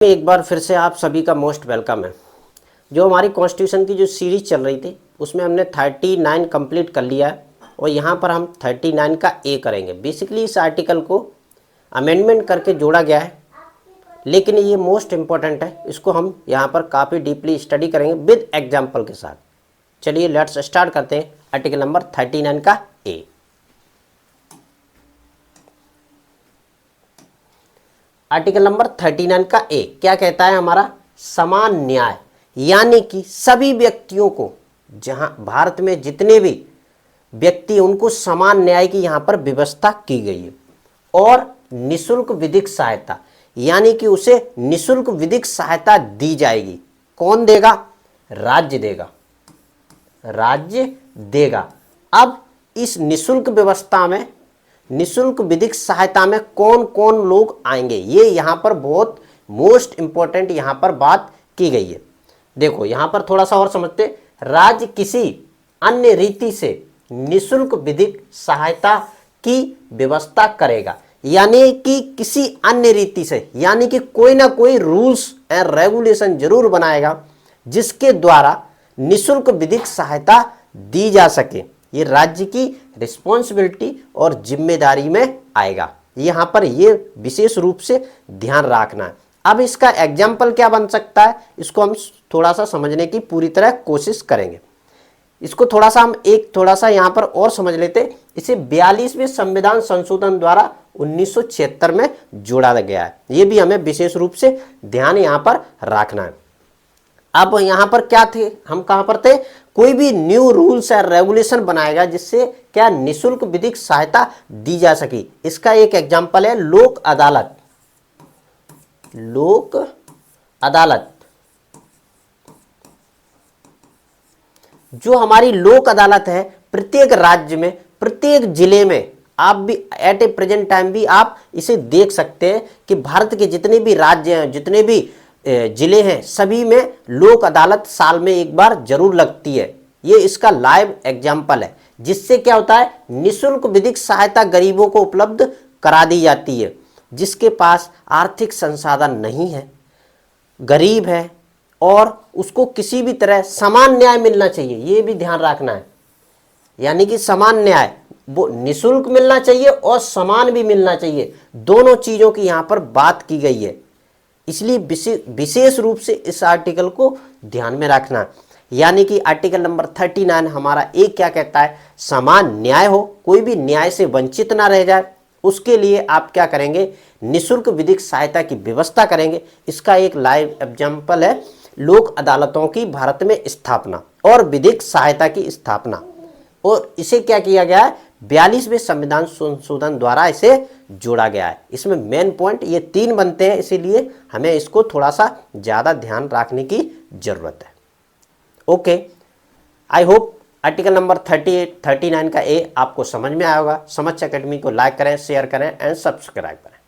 एक बार फिर से आप सभी का मोस्ट वेलकम है। जो हमारी कॉन्स्टिट्यूशन की जो सीरीज चल रही थी उसमें हमने 39 कंप्लीट कर लिया है और यहाँ पर हम 39 का ए करेंगे। बेसिकली इस आर्टिकल को अमेंडमेंट करके जोड़ा गया है, लेकिन ये मोस्ट इम्पॉर्टेंट है। इसको हम यहाँ पर काफ़ी डीपली स्टडी करेंगे विद एग्जाम्पल के साथ। चलिए लेट्स स्टार्ट करते हैं आर्टिकल नंबर 39 का ए। आर्टिकल नंबर 39 का ए क्या कहता है हमारा? समान न्याय, यानी कि सभी व्यक्तियों को, जहां भारत में जितने भी व्यक्ति उनको समान न्याय की यहां पर व्यवस्था की गई है। और निशुल्क विधिक सहायता, यानी कि उसे निशुल्क विधिक सहायता दी जाएगी। कौन देगा? राज्य देगा, राज्य देगा। अब इस निशुल्क व्यवस्था में, निशुल्क विधिक सहायता में कौन कौन लोग आएंगे, ये यहां पर बहुत मोस्ट इंपॉर्टेंट यहां पर बात की गई है। देखो यहां पर थोड़ा सा और समझते। राज्य किसी अन्य रीति से निशुल्क विधिक सहायता की व्यवस्था करेगा, यानी कि किसी अन्य रीति से, यानी कि कोई ना कोई रूल्स एंड रेगुलेशन जरूर बनाएगा जिसके द्वारा निशुल्क विधिक सहायता दी जा सके। ये राज्य की रिस्पॉन्सिबिलिटी और जिम्मेदारी में आएगा। यहां पर ये विशेष रूप से ध्यान रखना है। अब इसका एग्जाम्पल क्या बन सकता है, इसको हम थोड़ा सा समझने की पूरी तरह कोशिश करेंगे। इसको थोड़ा सा हम थोड़ा सा यहां पर और समझ लेते। इसे 42वें संविधान संशोधन द्वारा 1976 में जोड़ा गया है। ये भी हमें विशेष रूप से ध्यान यहां पर रखना है। अब यहां पर क्या थे, हम कहां पर थे? कोई भी न्यू रूल्स या रेगुलेशन बनाएगा जिससे क्या निशुल्क विधिक सहायता दी जा सके। इसका एक एग्जांपल है लोक अदालत। लोक अदालत, जो हमारी लोक अदालत है, प्रत्येक राज्य में, प्रत्येक जिले में, आप भी एट ए प्रेजेंट टाइम भी आप इसे देख सकते हैं कि भारत के जितने भी राज्य हैं, जितने भी जिले हैं, सभी में लोक अदालत साल में एक बार जरूर लगती है। ये इसका लाइव एग्जाम्पल है, जिससे क्या होता है? निशुल्क विधिक सहायता गरीबों को उपलब्ध करा दी जाती है। जिसके पास आर्थिक संसाधन नहीं है, गरीब है, और उसको किसी भी तरह समान न्याय मिलना चाहिए, ये भी ध्यान रखना है। यानी कि समान न्याय, वो निशुल्क मिलना चाहिए और समान भी मिलना चाहिए। दोनों चीजों की यहां पर बात की गई है, इसलिए विशेष रूप से इस आर्टिकल को ध्यान में रखना। यानी कि आर्टिकल नंबर 39 हमारा एक क्या कहता है? समान न्याय हो, कोई भी न्याय से वंचित ना रह जाए, उसके लिए आप क्या करेंगे? निशुल्क विधिक सहायता की व्यवस्था करेंगे। इसका एक लाइव एग्जाम्पल है लोक अदालतों की भारत में स्थापना और विधिक सहायता की स्थापना। और इसे क्या किया गया है? 42वें संविधान संशोधन द्वारा इसे जोड़ा गया है। इसमें मेन पॉइंट ये 3 बनते हैं, इसीलिए हमें इसको थोड़ा सा ज्यादा ध्यान रखने की जरूरत है। Okay, I hope article number 39 का ए आपको समझ में आया होगा। समझ अकेडमी को लाइक करें, शेयर करें एंड सब्सक्राइब करें।